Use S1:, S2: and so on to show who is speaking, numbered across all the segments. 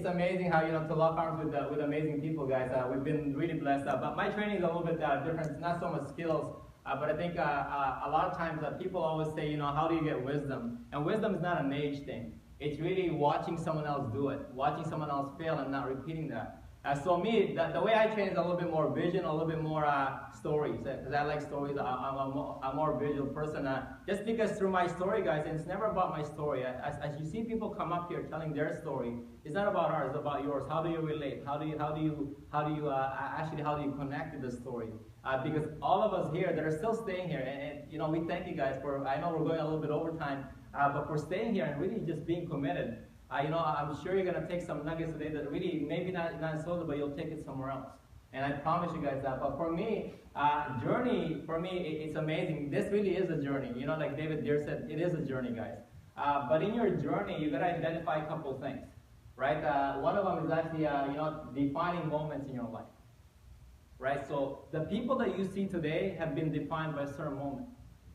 S1: amazing how, to lock arms with amazing people, guys. We've been really blessed. But my training is a little bit different. It's not so much skills, but I think a lot of times people always say, how do you get wisdom? And wisdom is not an age thing. It's really watching someone else do it, watching someone else fail and not repeating that. So me, the way I train is a little bit more vision, a little bit more stories, because I like stories. I'm a more visual person. Just because through my story, guys, and it's never about my story. As you see people come up here telling their story, it's not about ours, it's about yours. How do you relate? How do you connect to the story? Because all of us here that are still staying here, and we thank you guys for. I know we're going a little bit over time, but for staying here and really just being committed. I'm sure you're going to take some nuggets today that really, maybe not in Sozo, but you'll take it somewhere else. And I promise you guys that. But for me, journey, it's amazing. This really is a journey. Like David Deere said, it is a journey, guys. But in your journey, you got to identify a couple of things, right? One of them is actually, defining moments in your life, right? So the people that you see today have been defined by a certain moment.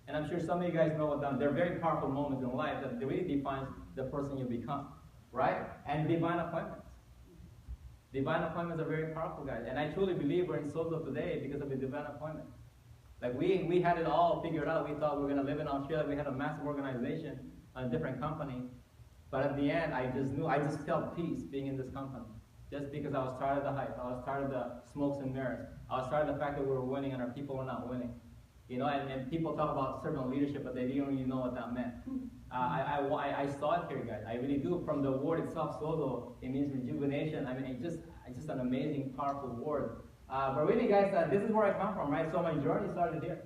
S1: And I'm sure some of you guys know what them. They're very powerful moments in life that really defines the person you become. Right? And divine appointments. Divine appointments are very powerful, guys. And I truly believe we're in Sozo today because of the divine appointment. Like we had it all figured out. We thought we were going to live in Australia. We had a massive organization, a different company. But at the end, I just felt peace being in this company. Just because I was tired of the hype. I was tired of the smokes and mirrors. I was tired of the fact that we were winning and our people were not winning. And people talk about servant leadership, but they didn't really know what that meant. I saw it here, guys. I really do. From the word itself, Sozo, it means rejuvenation. I mean, it's just an amazing, powerful word. But really, guys, this is where I come from, right? So my journey started here.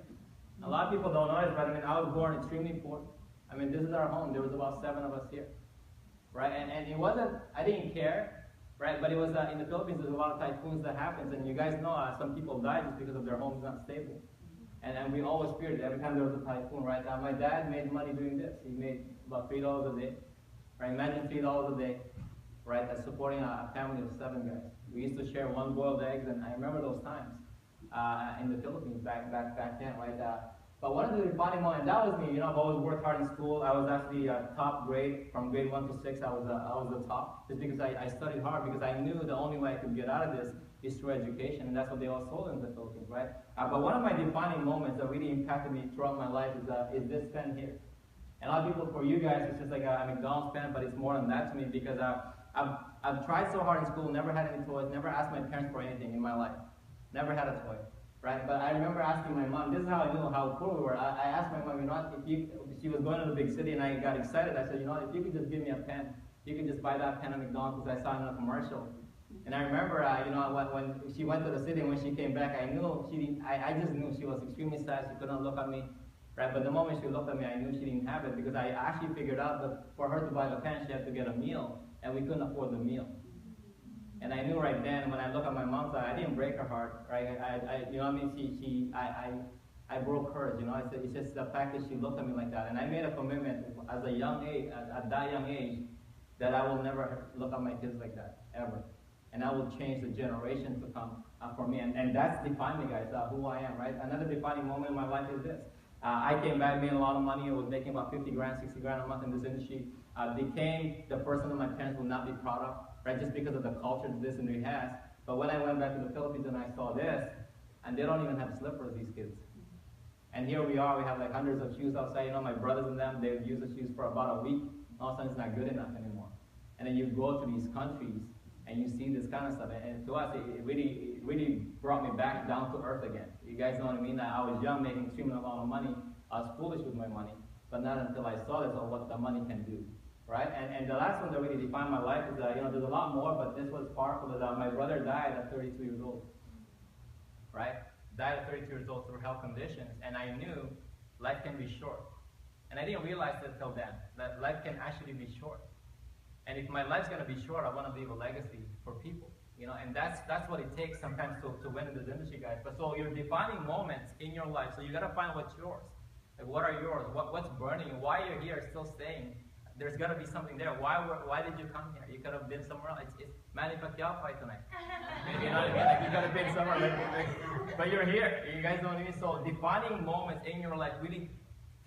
S1: A lot of people don't know it, but I was born extremely poor. This is our home. There was about 7 of us here, right? And it wasn't, I didn't care, right? But it was, in the Philippines, there's a lot of typhoons that happens, and you guys know some people died just because of their homes not stable. And we always feared it every time there was a typhoon, right? My dad made money doing this. He made about $3 a day, right? Imagine $3 a day, right? That's supporting a family of 7 guys. We used to share 1 boiled eggs, and I remember those times in the Philippines back then, right? But one of the defining moments, that was me. I've always worked hard in school. I was actually top grade from grade 1 to 6. I was the top, just because I studied hard, because I knew the only way I could get out of this is through education, and that's what they all sold in the Philippines, right? But one of my defining moments that really impacted me throughout my life is this pen here. And a lot of people, for you guys, it's just like a McDonald's pen, but it's more than that to me, because I've tried so hard in school, never had any toys, never asked my parents for anything in my life. Never had a toy, right? But I remember asking my mom, this is how I knew how poor we were. I asked my mom, if she was going to the big city, and I got excited. I said, if you could just give me a pen, you could just buy that pen at McDonald's, because I saw it in a commercial. And I remember, when she went to the city, and when she came back, I just knew she was extremely sad. She couldn't look at me, right? But the moment she looked at me, I knew she didn't have it, because I actually figured out that for her to buy the pen, she had to get a meal, and we couldn't afford the meal. And I knew right then, when I looked at my mom's eye, I didn't break her heart, right? I broke hers, It's just the fact that she looked at me like that. And I made a commitment as a young age, at that young age, that I will never look at my kids like that, ever. And I will change the generation to come for me. And that's defining me, guys, who I am, right? Another defining moment in my life is this. I came back, made a lot of money. I was making about 50 grand, 60 grand a month in this industry. Became the person that my parents will not be proud of, right? Just because of the culture that this industry has. But when I went back to the Philippines and I saw this, and they don't even have slippers, these kids. And here we are, we have like hundreds of shoes outside. My brothers and them, they use the shoes for about a week. All of a sudden, it's not good enough anymore. And then you go to these countries, and you see this kind of stuff, and to us, it really brought me back down to earth again. You guys know what I mean? I was young, making extremely amount of money. I was foolish with my money, but not until I saw this of what the money can do, right? And the last one that really defined my life is that, there's a lot more, but this was powerful. Is that my brother died at 32 years old, right? Died at 32 years old through health conditions, and I knew life can be short. And I didn't realize it until then, that life can actually be short. And if my life's going to be short, I want to leave a legacy for people, and that's what it takes sometimes to win in this industry, guys. But so you're defining moments in your life, so you got to find what's yours. Like, what are yours? What's burning you? Why you're here, still staying? There's got to be something there. Why did you come here? You could have been somewhere else. It's Manny Pacquiao fight tonight. You know what I mean? Like, you could have been somewhere, but you're here. You guys know what I mean? So defining moments in your life really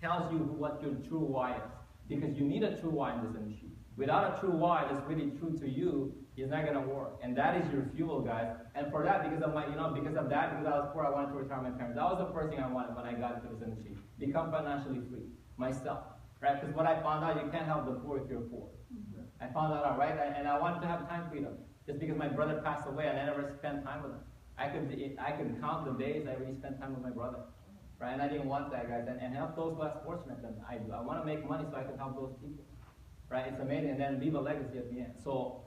S1: tells you what your true why is, because you need a true why in this industry. Without a true why that's really true to you, He's not gonna work, and that is your fuel, guys. And for that, because of my, because of that, because I was poor, I wanted to retire my parents. That was the first thing I wanted when I got into this industry: become financially free myself, right? Because what I found out, you can't help the poor if you're poor. I found that out, right? And I wanted to have time freedom, just because my brother passed away and I never spent time with him. I could count the days I really spent time with my brother, right? And I didn't want that, guys, and help those less fortunate than I do. I want to make money so I can help those people, right? It's amazing, and then leave a legacy at the end. So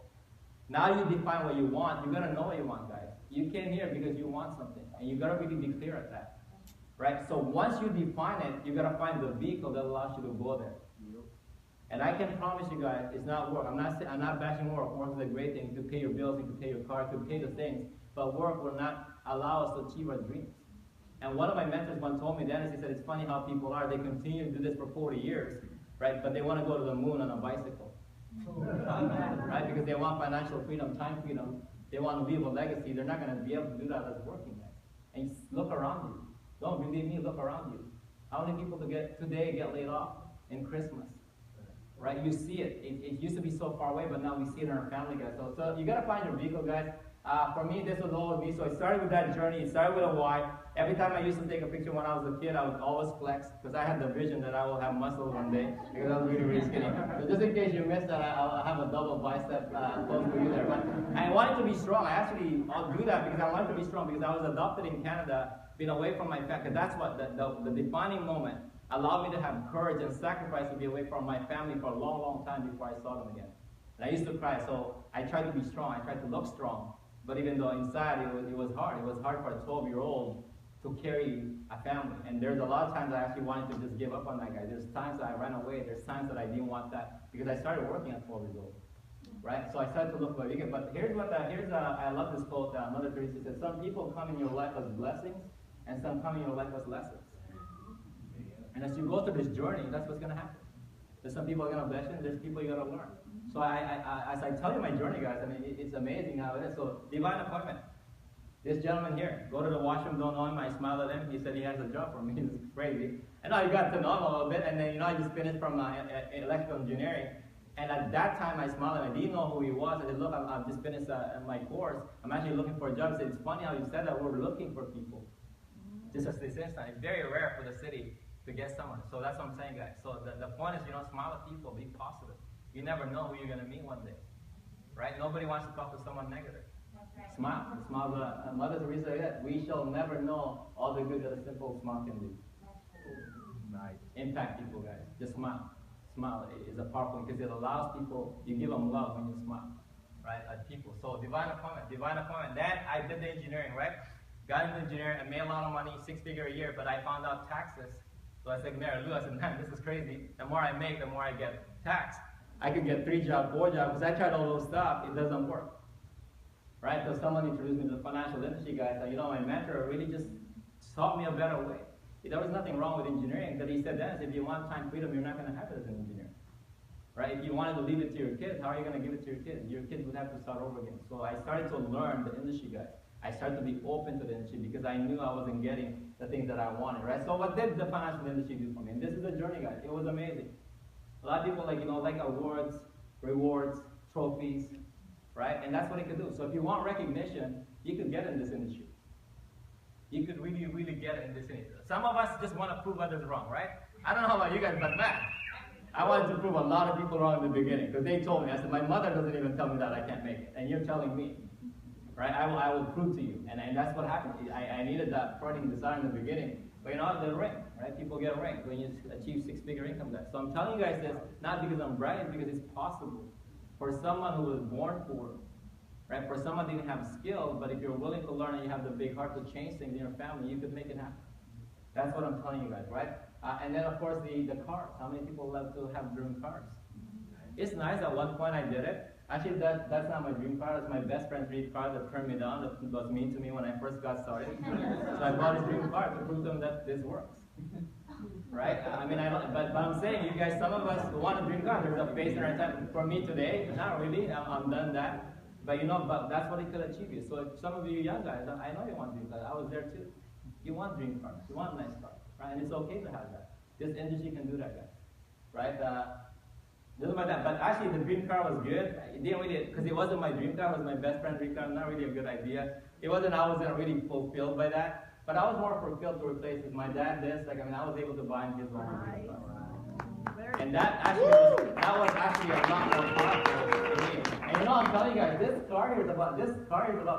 S1: now you define what you want. You gotta know what you want, guys. You came here because you want something, and you gotta really be clear at that, right? So once you define it, you gotta find the vehicle that allows you to go there. And I can promise you guys, it's not work. I'm not bashing work. Work is a great thing to pay your bills, to pay your car, to pay the things. But work will not allow us to achieve our dreams. And one of my mentors once told me, Dennis, he said, it's funny how people are. They continue to do this for 40 years, right? But they want to go to the moon on a bicycle. Right? Because they want financial freedom, time freedom. They want to leave a legacy. They're not going to be able to do that as working, guys. And look around you. Don't believe me, look around you. How many people today get laid off in Christmas? Right? You see it. It used to be so far away, but now we see it in our family, guys. So you got to find your vehicle, guys. For me, this was always me. So I started with that journey. It started with a why. Every time I used to take a picture when I was a kid, I would always flex because I had the vision that I will have muscles one day because I was really, really skinny. So just in case you missed that, I'll have a double bicep close to you there. But I wanted to be strong. I'll do that because I wanted to be strong because I was adopted in Canada, being away from my family. That's what the defining moment allowed me to have courage and sacrifice to be away from my family for a long, long time before I saw them again. And I used to cry, so I tried to be strong. I tried to look strong. But even though inside it was hard. It was hard for a 12-year-old to carry a family. And there's a lot of times I actually wanted to just give up on that guy. There's times that I ran away. There's times that I didn't want that because I started working at 12 years old. Right? So I started to look for a vegan. But I love this quote. Mother Teresa said, some people come in your life as blessings and some come in your life as lessons. And as you go through this journey, that's what's going to happen. There's some people are going to bless you, and there's people you're going to learn. So as I tell you my journey, guys, I mean, it's amazing how it is. So divine appointment. This gentleman here, go to the washroom, don't know him, I smiled at him, he said he has a job for me, it's crazy. And I got to know him a little bit, and then, I just finished from electrical engineering. And at that time, I smiled and I didn't know who he was. I said, look, I've just finished my course. I'm actually looking for a job. He said, it's funny how you said that, we're looking for people. Just as this instant, it's very rare for the city to get someone. So that's what I'm saying, guys. So the point is, smile at people, be positive. You never know who you're going to meet one day, right? Nobody wants to talk to someone negative. Right. Smile. Smile. Mother Teresa said, we shall never know all the good that a simple smile can do. Nice. Impact people, guys. Just smile. Smile is a powerful because it allows people, you give them love when you smile, right, at people. So divine appointment. Then I did the engineering, right? Got into engineering, I made a lot of money, 6-figure a year, but I found out taxes. So I said, Mary Lou, I said, man, this is crazy. The more I make, the more I get taxed. I could get 3 jobs, 4 jobs, because I tried all those stuff, it doesn't work. Right? So someone introduced me to the financial industry, guys. So, my mentor really just taught me a better way. There was nothing wrong with engineering, but he said, Dennis, if you want time freedom, you're not going to have it as an engineer. Right? If you wanted to leave it to your kids, how are you going to give it to your kids? Your kids would have to start over again. So I started to learn the industry, guys. I started to be open to the industry because I knew I wasn't getting the things that I wanted, right? So what did the financial industry do for me? And this is the journey, guys. It was amazing. A lot of people like awards, rewards, trophies, right? And that's what it could do. So if you want recognition, you could get in this industry. You could really, really get in this industry. Some of us just want to prove others wrong, right? I don't know about you guys, but man, I wanted to prove a lot of people wrong in the beginning because they told me. I said, my mother doesn't even tell me that I can't make it, and you're telling me. Right? I will prove to you. And that's what happened. I needed that burning desire in the beginning. But the ring, right? People get a ring when you achieve 6-figure income. So I'm telling you guys this, not because I'm bragging, because it's possible. For someone who was born poor, right? For someone who didn't have skills, but if you're willing to learn and you have the big heart to change things in your family, you could make it happen. That's what I'm telling you guys, right? And then of course the cars. How many people love to have dream cars? It's nice. At one point I did it. Actually, that's not my dream car. That's my best friend's dream car that turned me down, that was mean to me when I first got started. So I bought his dream car to prove to him that this works. Right? But I'm saying, you guys, some of us want a dream car. There's a phase in our time. For me today, not really. I'm done that. But but that's what it could achieve you. So if some of you young guys, I know you want dream cars. I was there too. You want dream cars. You want a nice car. Right? And it's okay to have that. This industry can do that, guys. Right? This is my dad. But actually, the dream car was good. It didn't really, because it wasn't my dream car. It was my best friend's dream car. Not really a good idea. It wasn't. I wasn't really fulfilled by that. But I was more fulfilled to replace with my dad. This, like, I mean, I was able to buy him his own dream car. And that was actually a lot more powerful for me. And you know, I'm telling you guys, this car is about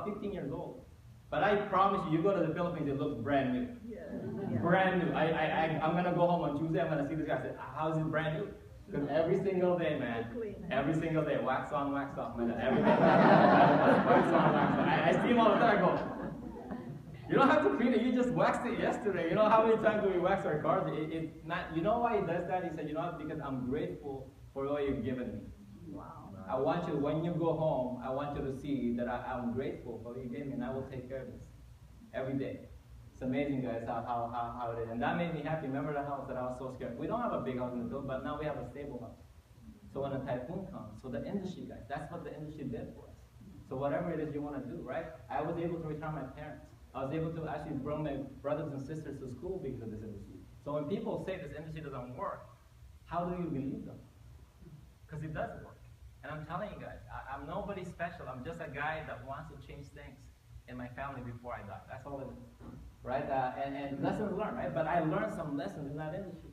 S1: 15 years old. But I promise you, you go to the Philippines, it looks brand new. Yeah. Brand new. I'm gonna go home on Tuesday. I'm gonna see this guy. I said, "How is it brand new?" Because every single day, man, every single day, wax on, wax off, man. Every day, wax on, wax off. I see him all the time. I go, you don't have to clean it. You just waxed it yesterday. You know how many times do we wax our cars? It's not. You know why he does that? He said, you know, because I'm grateful for what you've given me. Wow. I want you, when you go home, I want you to see that I'm grateful for what you gave me, and I will take care of this every day. It's amazing, guys, how it is. And that made me happy. Remember the house that I was so scared? We don't have a big house in the field, but now we have a stable house. So when a typhoon comes, so the industry, guys, that's what the industry did for us. So whatever it is you want to do, right? I was able to return my parents. I was able to actually bring my brothers and sisters to school because of this industry. So when people say this industry doesn't work, how do you believe them? Because it does work. And I'm telling you guys, I'm nobody special. I'm just a guy that wants to change things in my family before I die. That's all it is, right? And lessons learned, right? But I learned some lessons in that industry,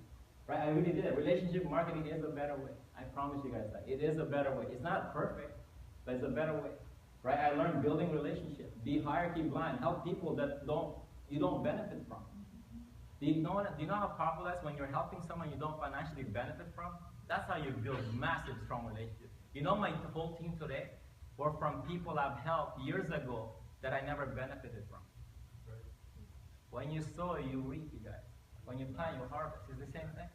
S1: right? I really did it. Relationship marketing is a better way. I promise you guys that. It is a better way. It's not perfect, but it's a better way, right? I learned building relationships. Be hierarchy blind. Help people that you don't benefit from. Do you know how powerful that's when you're helping someone you don't financially benefit from? That's how you build massive, strong relationships. You know, my whole team today were from people I've helped years ago that I never benefited from. Right. When you sow, you reap, you guys. When you plant, you harvest. It's the same thing.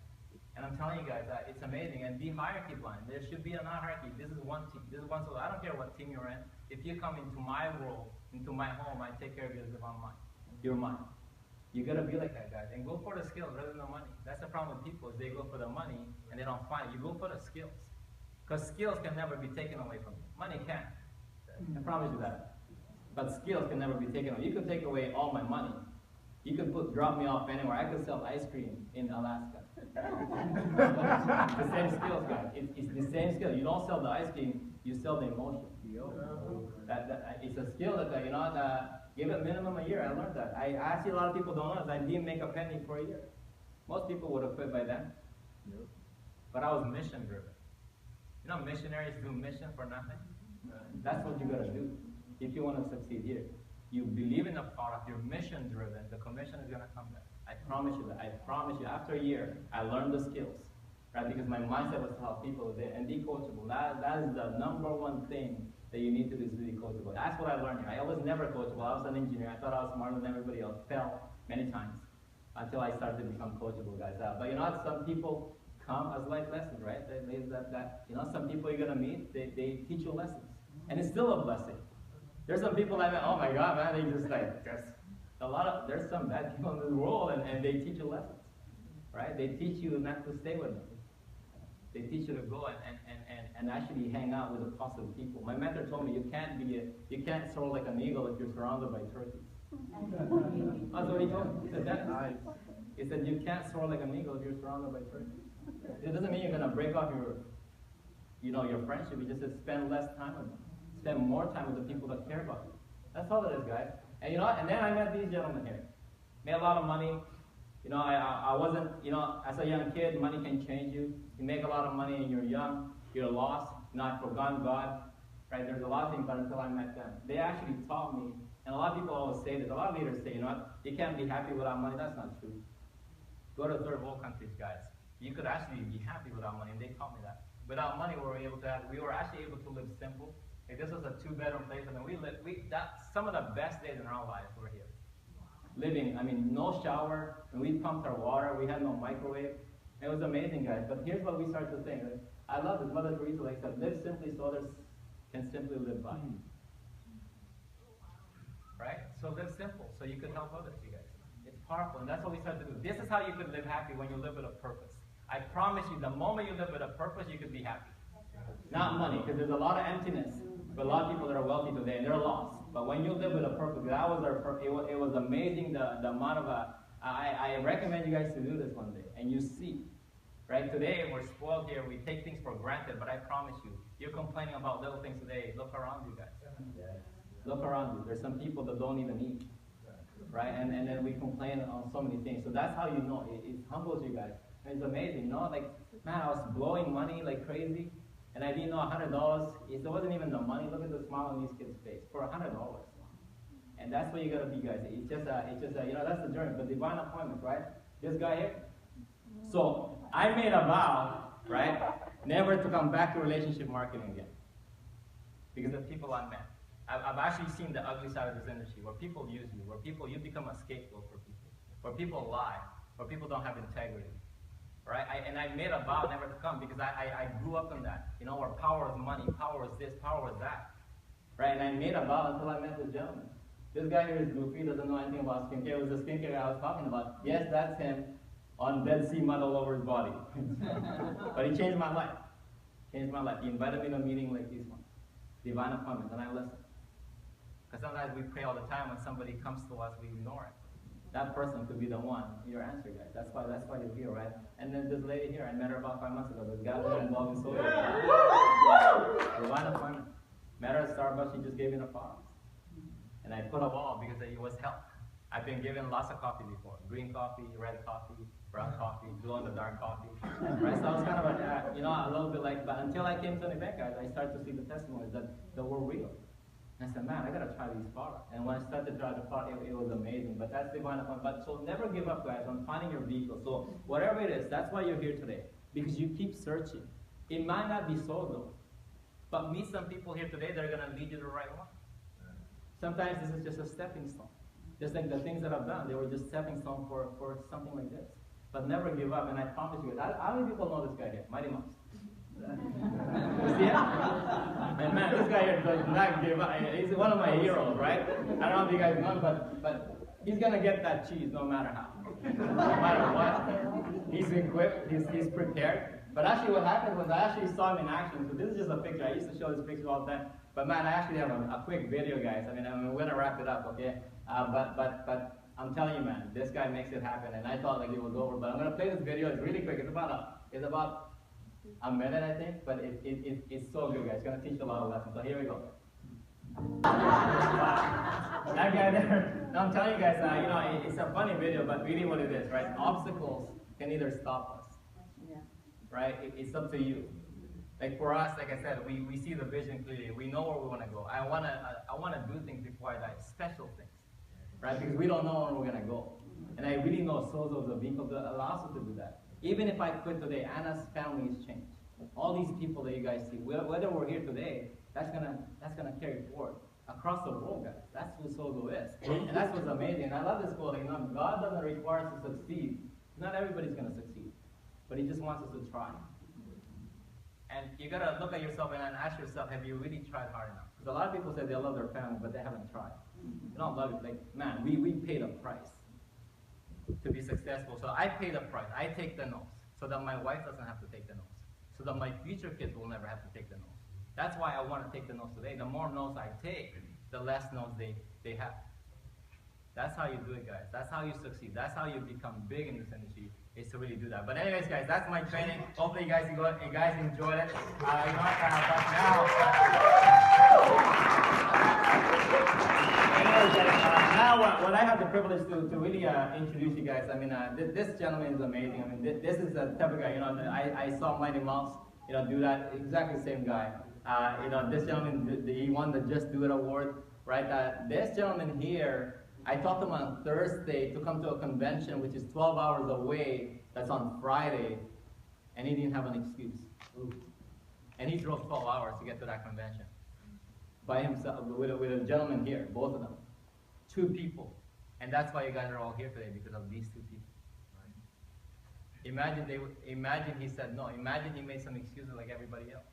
S1: And I'm telling you guys that it's amazing. And be hierarchy blind. There should be a non-hierarchy. This is one team. This is one soul. I don't care what team you're in. If you come into my world, into my home, I take care of you as if I'm mine. You're mine. You gotta be like that, guys. And go for the skills rather than the money. That's the problem with people, is they go for the money and they don't find it. You go for the skills. Because skills can never be taken away from you. Money can. I promise you that. But skills can never be taken away. You could take away all my money. You could drop me off anywhere. I could sell ice cream in Alaska. The same skills, guys. It's the same skill. You don't sell the ice cream, you sell the emotion. It's a skill that, give it minimum a year. I learned that. I see a lot of people don't know that I didn't make a penny for a year. Most people would have quit by then. But I was mission driven. You know, missionaries do mission for nothing. That's what you gotta do if you want to succeed here. You believe in the product, you're mission driven, the commission is gonna come back. I promise you that. I promise you. After a year, I learned the skills, right? Because my mindset was to help people there and be coachable. That is the number one thing that you need to do, is be coachable. That's what I learned here. I was never coachable. I was an engineer. I thought I was smarter than everybody else. Fell many times until I started to become coachable, guys. But you know what? Some people come as life lessons, right? Some people you're gonna meet, they teach you lessons, and it's still a blessing. There's some people that, oh my God, man, they just like there's some bad people in this world, and they teach you lessons, right? They teach you not to stay with them. They teach you to go and actually hang out with the positive people. My mentor told me you can't soar like an eagle if you're surrounded by turkeys. That's what he told me. He said that. He said you can't soar like an eagle if you're surrounded by turkeys. It doesn't mean you're gonna break off your friendship. You just spend less time with them. Spend more time with the people that care about you. That's all it is, guys. And you know what? And then I met these gentlemen here. Made a lot of money. You know, I wasn't, as a young kid, money can change you. You make a lot of money and you're young, you're lost, not forgotten God. Right? There's a lot of things, but until I met them. They actually taught me, and a lot of people always say this, a lot of leaders say, you know what, you can't be happy without money. That's not true. Go to third world countries, guys. You could actually be happy without money, and they taught me that. Without money, we were actually able to live simple. Like, this was a 2-bedroom place, and some of the best days in our lives were here. Living, no shower, and we pumped our water, we had no microwave. It was amazing, guys. But here's what we started to think. I love this. Mother Teresa said, live simply so others can simply live by. Right? So live simple, so you can help others, you guys. It's powerful, and that's what we started to do. This is how you could live happy, when you live with a purpose. I promise you, the moment you live with a purpose, you could be happy. Not money, because there's a lot of emptiness. But a lot of people that are wealthy today, and they're lost. But when you live with a purpose, that was our purpose. It was amazing the amount of I recommend you guys to do this one day, and you see Right? Today, we're spoiled here. We take things for granted, but I promise you, you're complaining about little things today. Look around you guys. Look around you. There's some people that don't even eat. Right? And then we complain on so many things. So that's how you know. It humbles you guys. And it's amazing, you know? Like, man, I was blowing money like crazy, and I didn't know $100. It wasn't even the money. Look at the smile on these kids' face. For $100. And that's what you gotta be, guys. It's just you know, that's the journey. But divine appointments, right? This guy here. So I made a vow, right, never to come back to relationship marketing again, because of people I met. I've actually seen the ugly side of this industry, where people use you, where you become a scapegoat for people, where people lie, where people don't have integrity, right? And I made a vow never to come, because I grew up in that, you know, where power is money, power is this, power is that, right? And I made a vow until I met this gentleman. This guy here is goofy, doesn't know anything about skincare. It was the skincare I was talking about. Yes, that's him on Dead Sea mud all over his body. But he changed my life. Changed my life. He invited me to a meeting like this one. Divine appointment, and I listened. Because sometimes we pray all the time, when somebody comes to us, we ignore it. That person could be the one, your answer, guys. That's why you're here, right? And then this lady here, I met her about 5 months ago. This guy was involved in Sozo. Divine appointment. Met her at Starbucks, she just gave me the flowers. And I put a wall because it was help. I've been given lots of coffee before. Green coffee, red coffee, brown coffee, glow-in-the-dark coffee. Right? So I was kind of you know, a little bit like, but until I came to an event, guys, I started to see the testimonies that were real. And I said, man, I got to try these products. And when I started to try the product, it was amazing. But that's divine appointment. But so never give up, guys, on finding your vehicle. So whatever it is, that's why you're here today. Because you keep searching. It might not be Sozo, but meet some people here today that are going to lead you to the right one. Sometimes this is just a stepping stone. Just like the things that I've done, they were just stepping stone for something like this. But never give up, and I promise you, how many people know this guy here? Mighty Mouse. You see him? And man, this guy here does not give up. He's one of my heroes, right? I don't know if you guys know him, but he's gonna get that cheese no matter how. No matter what. He's equipped, he's prepared. But actually what happened was I actually saw him in action. So this is just a picture. I used to show this picture all the time. But man, I actually have a quick video, guys. I mean, we're gonna wrap it up, okay? But I'm telling you, man, this guy makes it happen. And I thought like it was over, but I'm gonna play this video. It's really quick. It's about a minute, I think. But it's so good, guys. It's gonna teach you a lot of lessons. So here we go. That guy there. No, I'm telling you guys, you know, it's a funny video, but really what it is, right? Obstacles can either stop us, right? It's up to you. Like for us, like I said, we see the vision clearly. We know where we want to go. I wanna do things before I die, special things, right? Because we don't know where we're gonna go. And I really know Sozo is a vehicle that allows us to do that. Even if I quit today, Anna's family is changed. All these people that you guys see, whether we're here today, that's gonna carry forward across the world, guys. That's who Sozo is, and that's what's amazing. I love this quote. You know, God doesn't require us to succeed. Not everybody's gonna succeed, but He just wants us to try. And you gotta look at yourself and ask yourself, have you really tried hard enough? Because a lot of people say they love their family, but they haven't tried. They don't love it. Like, man, we paid a price to be successful. So I paid a price. I take the notes so that my wife doesn't have to take the notes. So that my future kids will never have to take the notes. That's why I want to take the notes today. The more notes I take, the less notes they have. That's how you do it, guys. That's how you succeed. That's how you become big in this industry, is to really do that. But anyways, guys, that's my training. Hopefully you guys enjoyed it. You know, now what I have the privilege to really introduce you guys, I mean, this gentleman is amazing. I mean, this is the type of guy, you know, I saw Mighty Mouse, you know, do that, exactly the same guy. You know, this gentleman, he won the Just Do It award, right? This gentleman here, I talked to him on Thursday to come to a convention which is 12 hours away, that's on Friday, and he didn't have an excuse. Ooh. And he drove 12 hours to get to that convention. By himself, with a gentleman here, both of them. 2 people. And that's why you guys are all here today, because of these 2 people. Right? Imagine he said no. Imagine he made some excuses like everybody else.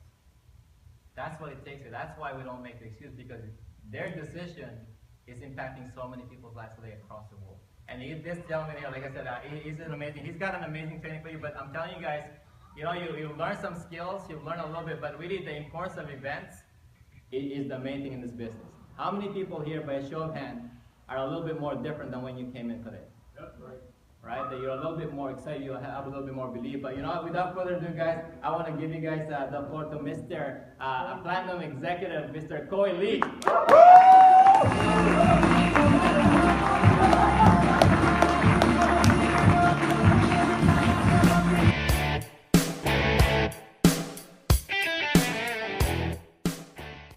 S1: That's what it takes. That's why we don't make the excuse, because their decision is impacting so many people's lives today across the world. And this gentleman here, like I said, he's amazing. He's got an amazing training for you, but I'm telling you guys, you know, you learn some skills, you learn a little bit, but really the importance of events is the main thing in this business. How many people here, by a show of hands, are a little bit more different than when you came in today? Yep, right. right? That you're a little bit more excited, you have a little bit more belief. But you know, without further ado, guys, I want to give you guys the floor to Mr. Platinum Executive, Mr. Koi Lee.